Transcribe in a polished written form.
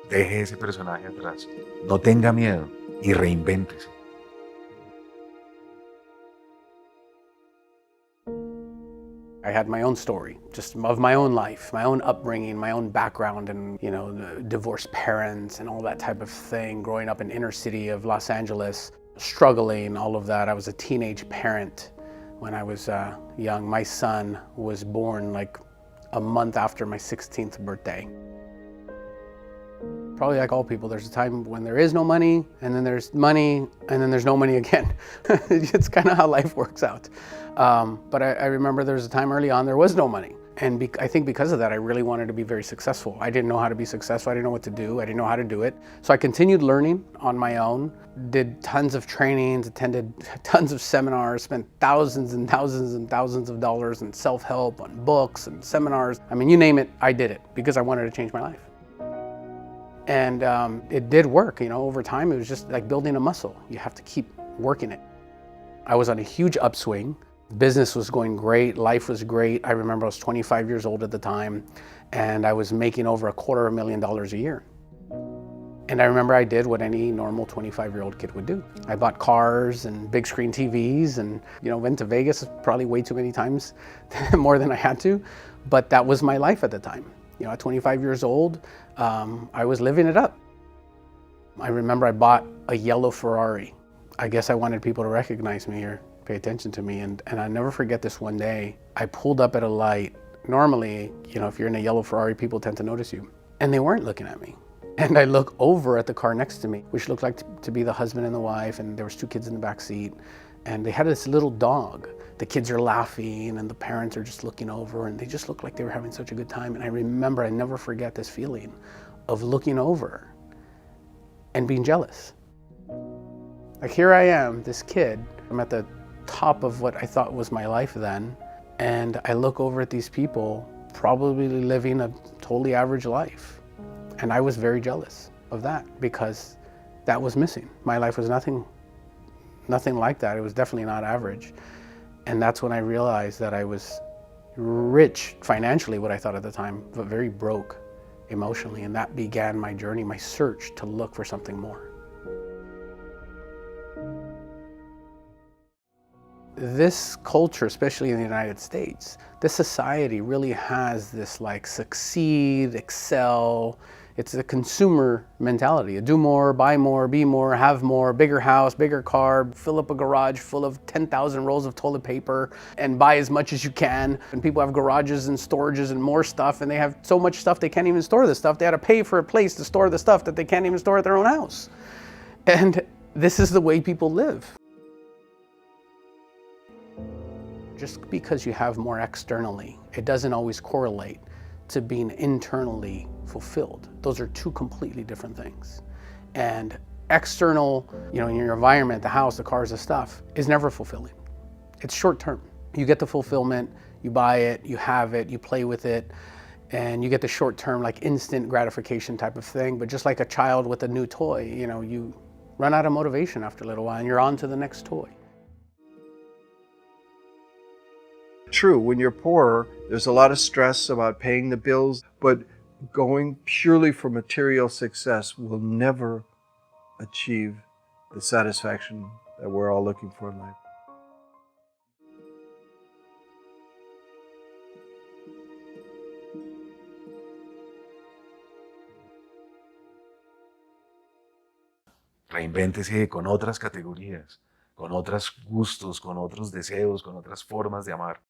Deje ese personaje atrás. No tenga miedo y reinvéntese. I had my own story, just of my own life, my own upbringing, my own background, and divorced parents and all that type of thing. Growing up in inner city of Los Angeles, struggling, all of that. I was a teenage parent when I was young. My son was born like a month after my 16th birthday. Probably like all people, there's a time when there is no money, and then there's money, and then there's no money again. It's kind of how life works out. But I remember there was a time early on there was no money. And I think because of that, I really wanted to be very successful. I didn't know how to be successful. I didn't know what to do. I didn't know how to do it. So I continued learning on my own, did tons of trainings, attended tons of seminars, spent thousands and thousands and thousands of dollars in self-help, on books and seminars. I mean, you name it, I did it because I wanted to change my life. And it did work, over time. It was just like building a muscle. You have to keep working it. I was on a huge upswing. Business was going great. Life was great. I remember I was 25 years old at the time, and I was making over $250,000 a year. And I remember I did what any normal 25-year-old kid would do. I bought cars and big screen TVs and, went to Vegas probably way too many times, more than I had to. But that was my life at the time. At 25 years old, I was living it up. I remember I bought a yellow Ferrari. I guess I wanted people to recognize me or pay attention to me. And I never forget this one day. I pulled up at a light. Normally, if you're in a yellow Ferrari, people tend to notice you. And they weren't looking at me. And I look over at the car next to me, which looked like to be the husband and the wife, and there was 2 kids in the back seat. And they had this little dog. The kids are laughing and the parents are just looking over, and they just looked like they were having such a good time. And I remember, I never forget this feeling of looking over and being jealous. Like, here I am, this kid, I'm at the top of what I thought was my life then, and I look over at these people probably living a totally average life. And I was very jealous of that because that was missing. My life was nothing like that. It was definitely not average. And that's when I realized that I was rich financially, what I thought at the time, but very broke emotionally. And that began my journey, my search to look for something more. This culture, especially in the United States, this society really has this like succeed, excel. It's a consumer mentality. Do more, buy more, be more, have more, bigger house, bigger car, fill up a garage full of 10,000 rolls of toilet paper and buy as much as you can. And people have garages and storages and more stuff, and they have so much stuff they can't even store the stuff. They had to pay for a place to store the stuff that they can't even store at their own house. And this is the way people live. Just because you have more externally, it doesn't always correlate to being internally fulfilled. Those are 2 completely different things. And external, in your environment, the house, the cars, the stuff, is never fulfilling. It's short term. You get the fulfillment, you buy it, you have it, you play with it, and you get the short term, like instant gratification type of thing. But just like a child with a new toy, you run out of motivation after a little while and you're on to the next toy. True, when you're poor, there's a lot of stress about paying the bills, but going purely for material success will never achieve the satisfaction that we're all looking for in life. Reinvéntese con otras categorías, con otros gustos, con otros deseos, con otras formas de amar.